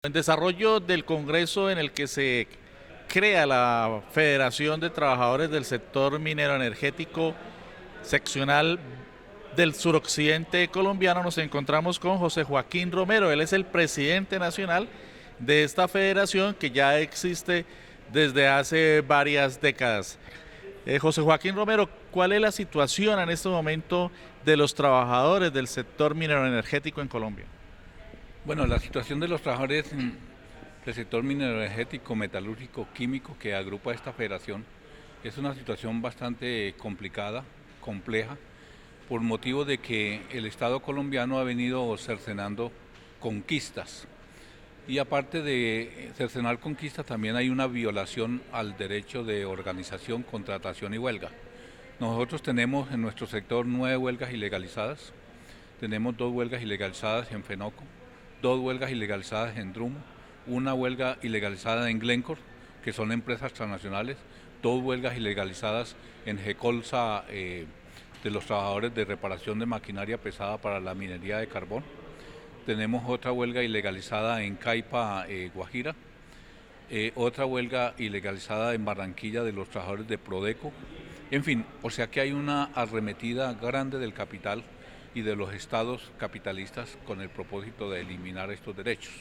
En desarrollo del Congreso en el que se crea la Federación de Trabajadores del Sector Minero Energético Seccional del Suroccidente Colombiano, nos encontramos con José Joaquín Romero. Él es el presidente nacional de esta federación que ya existe desde hace varias décadas. José Joaquín Romero, ¿cuál es la situación en este momento de los trabajadores del sector minero energético en Colombia? Bueno, la situación de los trabajadores del sector mineroenergético, metalúrgico, químico que agrupa esta federación es una situación bastante complicada, compleja, por motivo de que el Estado colombiano ha venido cercenando conquistas. Y aparte de cercenar conquistas, también hay una violación al derecho de organización, contratación y huelga. Nosotros tenemos en nuestro sector 9 huelgas ilegalizadas, tenemos 2 huelgas ilegalizadas en Fenoco, 2 huelgas ilegalizadas en Drumo, una huelga ilegalizada en Glencore, que son empresas transnacionales, 2 huelgas ilegalizadas en Gecolsa de los trabajadores de reparación de maquinaria pesada para la minería de carbón. Tenemos otra huelga ilegalizada en Caipa, Guajira, otra huelga ilegalizada en Barranquilla de los trabajadores de Prodeco. En fin, o sea que hay una arremetida grande del capital y de los estados capitalistas con el propósito de eliminar estos derechos.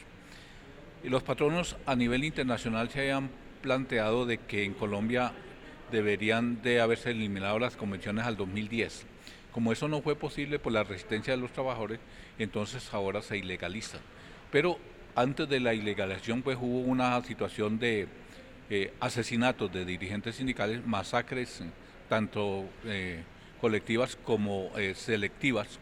Y los patronos a nivel internacional se hayan planteado de que en Colombia deberían de haberse eliminado las convenciones al 2010. Como eso no fue posible por la resistencia de los trabajadores, entonces ahora se ilegalizan. Pero antes de la ilegalización pues hubo una situación de asesinatos de dirigentes sindicales, masacres, tanto colectivas como selectivas,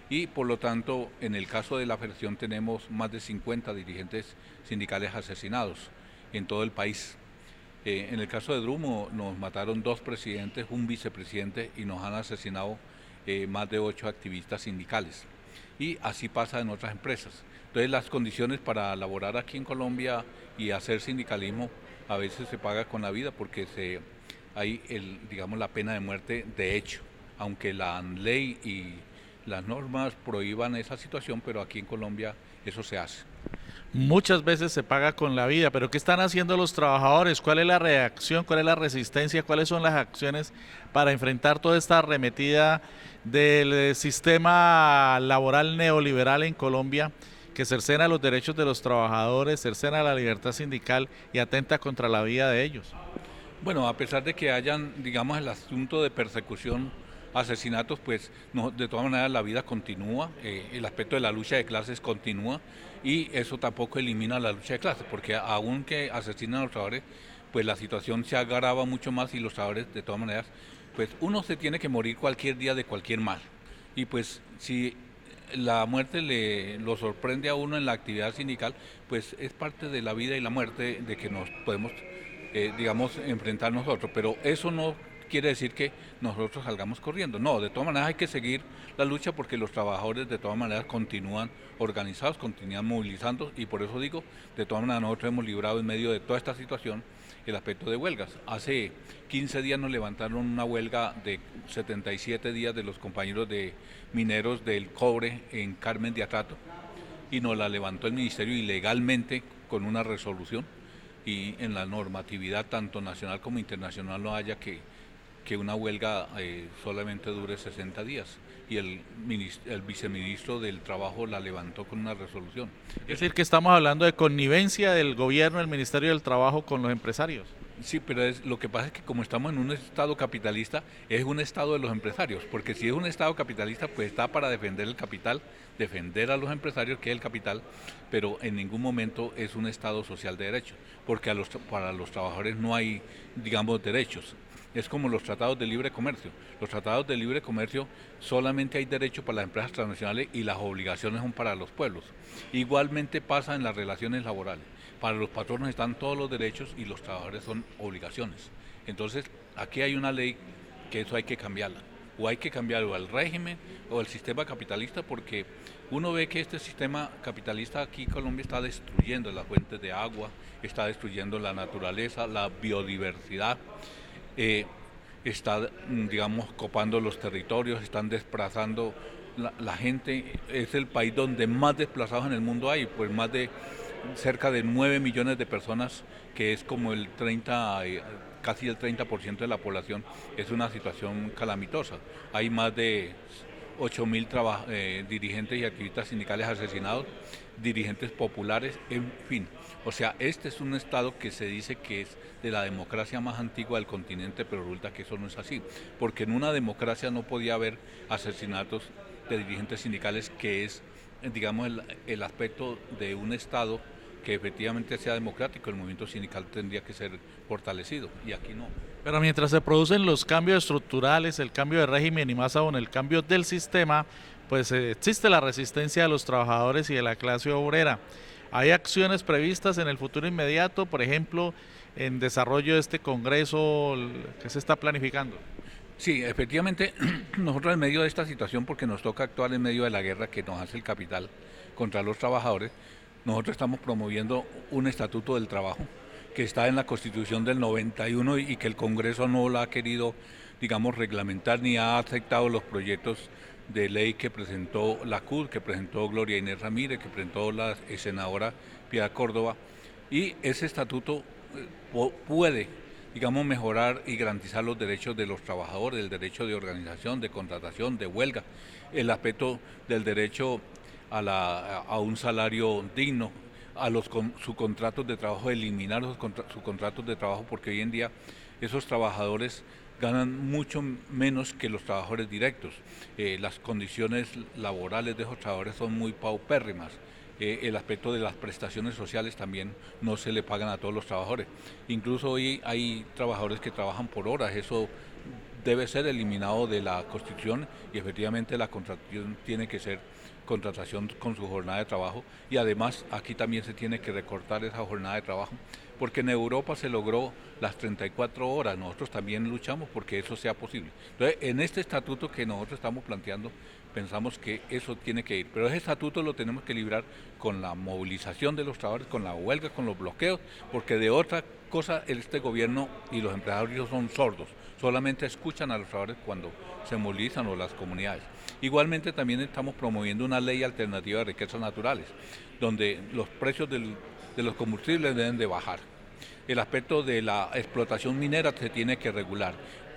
y por lo tanto en el caso de la federación tenemos más de 50 dirigentes sindicales asesinados en todo el país. En el caso de Drumo nos mataron 2 presidentes, un vicepresidente y nos han asesinado más de 8 activistas sindicales, y así pasa en otras empresas. Entonces las condiciones para laborar aquí en Colombia y hacer sindicalismo a veces se paga con la vida porque hay digamos, la pena de muerte de hecho, aunque la ley y las normas prohíban esa situación, pero aquí en Colombia eso se hace. Muchas veces se paga con la vida, pero ¿qué están haciendo los trabajadores? ¿Cuál es la reacción? ¿Cuál es la resistencia? ¿Cuáles son las acciones para enfrentar toda esta arremetida del sistema laboral neoliberal en Colombia que cercena los derechos de los trabajadores, cercena la libertad sindical y atenta contra la vida de ellos? Bueno, a pesar de que hayan, digamos, el asunto de persecución, asesinatos, pues no, de todas maneras la vida continúa, el aspecto de la lucha de clases continúa, y eso tampoco elimina la lucha de clases, porque aunque asesinan a los trabajadores, pues la situación se agrava mucho más y los trabajadores de todas maneras, pues uno se tiene que morir cualquier día de cualquier mal. Y pues si la muerte lo sorprende a uno en la actividad sindical, pues es parte de la vida y la muerte de que nos podemos digamos, enfrentar nosotros, pero eso no quiere decir que nosotros salgamos corriendo. No, de todas maneras hay que seguir la lucha porque los trabajadores de todas maneras continúan organizados, continúan movilizando, y por eso digo, de todas maneras nosotros hemos librado en medio de toda esta situación el aspecto de huelgas. Hace 15 días nos levantaron una huelga de 77 días de los compañeros de mineros del cobre en Carmen de Atato, y nos la levantó el ministerio ilegalmente con una resolución, y en la normatividad tanto nacional como internacional no haya que una huelga solamente dure 60 días, y el viceministro del Trabajo la levantó con una resolución. Es decir, que estamos hablando de connivencia del gobierno, del Ministerio del Trabajo con los empresarios. Sí, pero lo que pasa es que como estamos en un estado capitalista, es un estado de los empresarios, porque si es un estado capitalista, pues está para defender el capital, defender a los empresarios, que es el capital, pero en ningún momento es un estado social de derecho, porque para los trabajadores no hay, digamos, derechos. Es como los tratados de libre comercio. Los tratados de libre comercio solamente hay derecho para las empresas transnacionales y las obligaciones son para los pueblos. Igualmente pasa en las relaciones laborales. Para los patronos están todos los derechos y los trabajadores son obligaciones. Entonces, aquí hay una ley que eso hay que cambiarla. O hay que cambiarlo al régimen o al sistema capitalista, porque uno ve que este sistema capitalista aquí en Colombia está destruyendo las fuentes de agua, está destruyendo la naturaleza, la biodiversidad. Está, digamos, copando los territorios, están desplazando la gente. Es el país donde más desplazados en el mundo hay, pues más de cerca de 9 millones de personas, que es como el 30, casi el 30% de la población. Es una situación calamitosa. Hay más de 8.000 dirigentes y activistas sindicales asesinados, dirigentes populares, en fin. O sea, este es un Estado que se dice que es de la democracia más antigua del continente, pero resulta que eso no es así, porque en una democracia no podía haber asesinatos de dirigentes sindicales, que es, digamos, el aspecto de un Estado que efectivamente sea democrático. El movimiento sindical tendría que ser fortalecido, y aquí no. Pero mientras se producen los cambios estructurales, el cambio de régimen y más aún el cambio del sistema, pues existe la resistencia de los trabajadores y de la clase obrera. ¿Hay acciones previstas en el futuro inmediato, por ejemplo, en desarrollo de este Congreso que se está planificando? Sí, efectivamente, nosotros en medio de esta situación, porque nos toca actuar en medio de la guerra que nos hace el capital contra los trabajadores, nosotros estamos promoviendo un estatuto del trabajo que está en la Constitución del 91 y que el Congreso no la ha querido, digamos, reglamentar, ni ha aceptado los proyectos de ley que presentó la CUT, que presentó Gloria Inés Ramírez, que presentó la senadora Piedad Córdoba. Y ese estatuto puede, digamos, mejorar y garantizar los derechos de los trabajadores, el derecho de organización, de contratación, de huelga, el aspecto del derecho a un salario digno, a los subcontratos de trabajo, eliminar los subcontratos de trabajo, porque hoy en día esos trabajadores ganan mucho menos que los trabajadores directos. Las condiciones laborales de esos trabajadores son muy paupérrimas. El aspecto de las prestaciones sociales también no se le pagan a todos los trabajadores. Incluso hoy hay trabajadores que trabajan por horas. Eso debe ser eliminado de la Constitución, y efectivamente la contratación tiene que ser contratación con su jornada de trabajo, y además aquí también se tiene que recortar esa jornada de trabajo, porque en Europa se logró las 34 horas, nosotros también luchamos porque eso sea posible. Entonces, en este estatuto que nosotros estamos planteando, pensamos que eso tiene que ir, pero ese estatuto lo tenemos que librar con la movilización de los trabajadores, con la huelga, con los bloqueos, porque de otra cosa este gobierno y los empresarios son sordos, solamente escuchan a los trabajadores cuando se movilizan, o las comunidades. Igualmente también estamos promoviendo una ley alternativa de riquezas naturales, donde los precios de los combustibles deben de bajar. El aspecto de la explotación minera se tiene que regular,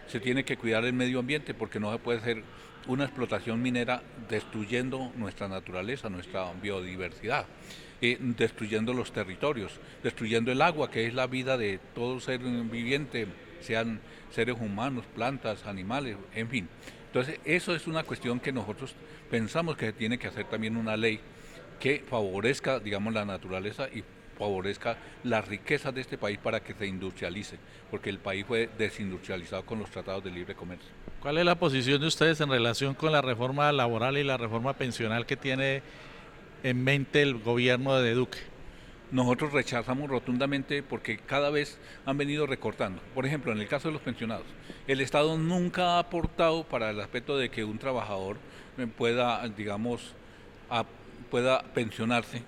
se tiene que cuidar el medio ambiente, porque no se puede hacer una explotación minera destruyendo nuestra naturaleza, nuestra biodiversidad, destruyendo los territorios, destruyendo el agua, que es la vida de todo ser viviente, sean seres humanos, plantas, animales, en fin. Entonces, eso es una cuestión que nosotros pensamos que se tiene que hacer también una ley que favorezca, digamos, la naturaleza y favorezca las riquezas de este país para que se industrialice, porque el país fue desindustrializado con los tratados de libre comercio. ¿Cuál es la posición de ustedes en relación con la reforma laboral y la reforma pensional que tiene en mente el gobierno de Duque? Nosotros rechazamos rotundamente, porque cada vez han venido recortando. Por ejemplo, en el caso de los pensionados, el Estado nunca ha aportado para el aspecto de que un trabajador pueda, digamos, pueda pensionarse,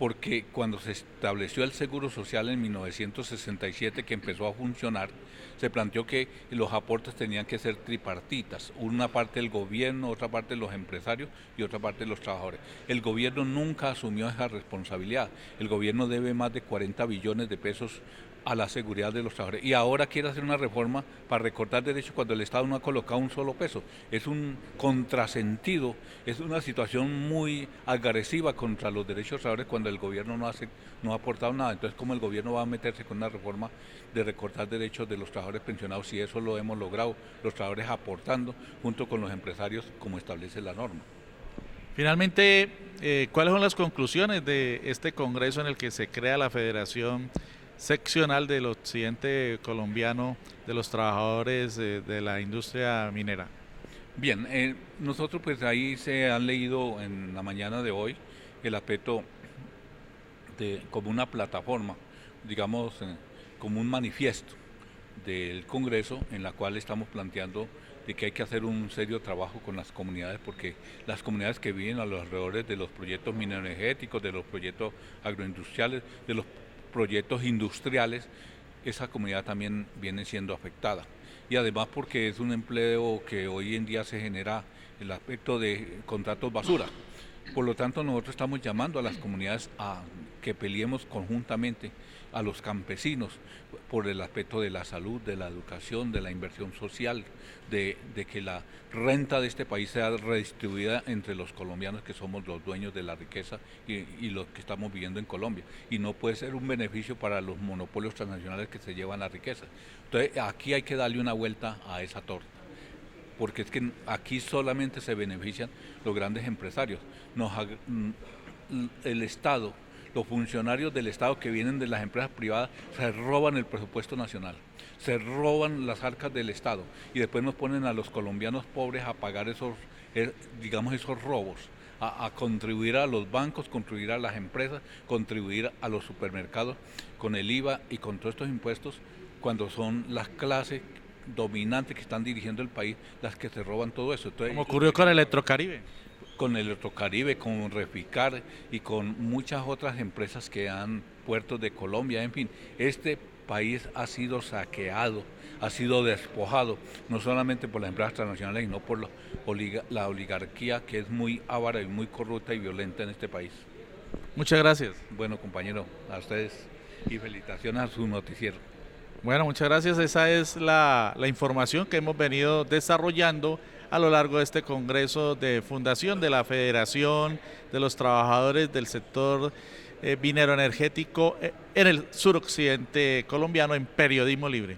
porque cuando se estableció el Seguro Social en 1967, que empezó a funcionar, se planteó que los aportes tenían que ser tripartitas, una parte del gobierno, otra parte de los empresarios y otra parte de los trabajadores. El gobierno nunca asumió esa responsabilidad. El gobierno debe más de 40 billones de pesos a la seguridad de los trabajadores, y ahora quiere hacer una reforma para recortar derechos cuando el Estado no ha colocado un solo peso. Es un contrasentido, es una situación muy agresiva contra los derechos de los trabajadores cuando el gobierno no ha aportado nada. Entonces, ¿cómo el gobierno va a meterse con una reforma de recortar derechos de los trabajadores pensionados, si eso lo hemos logrado los trabajadores aportando junto con los empresarios como establece la norma? Finalmente, ¿cuáles son las conclusiones de este Congreso en el que se crea la Federación Seccional del Occidente Colombiano de los Trabajadores de la Industria Minera? Bien, nosotros pues ahí se han leído en la mañana de hoy el aspecto como una plataforma, digamos, como un manifiesto del Congreso, en la cual estamos planteando de que hay que hacer un serio trabajo con las comunidades, porque las comunidades que viven a los alrededores de los proyectos mineroenergéticos, de los proyectos agroindustriales, de los proyectos industriales, esa comunidad también viene siendo afectada. Y además porque es un empleo que hoy en día se genera el aspecto de contratos basura. Por lo tanto, nosotros estamos llamando a las comunidades a que peleemos conjuntamente, a los campesinos, por el aspecto de la salud, de la educación, de la inversión social, de que la renta de este país sea redistribuida entre los colombianos, que somos los dueños de la riqueza y los que estamos viviendo en Colombia. Y no puede ser un beneficio para los monopolios transnacionales que se llevan la riqueza. Entonces, aquí hay que darle una vuelta a esa torta, porque es que aquí solamente se benefician los grandes empresarios. El Estado, los funcionarios del Estado que vienen de las empresas privadas se roban el presupuesto nacional, se roban las arcas del Estado y después nos ponen a los colombianos pobres a pagar esos robos, a contribuir a los bancos, contribuir a las empresas, contribuir a los supermercados con el IVA y con todos estos impuestos, cuando son las clases dominantes que están dirigiendo el país las que se roban todo eso. Entonces, como ocurrió con Electrocaribe. Con Electrocaribe, con Reficar y con muchas otras empresas que han puertos de Colombia, en fin, este país ha sido saqueado, ha sido despojado, no solamente por las empresas transnacionales, sino por la oligarquía, que es muy avara y muy corrupta y violenta en este país. Muchas gracias. Bueno, compañero, a ustedes y felicitaciones a su noticiero. Bueno, muchas gracias. Esa es la información que hemos venido desarrollando a lo largo de este Congreso de Fundación de la Federación de los Trabajadores del Sector Minero Energético en el suroccidente colombiano en Periodismo Libre.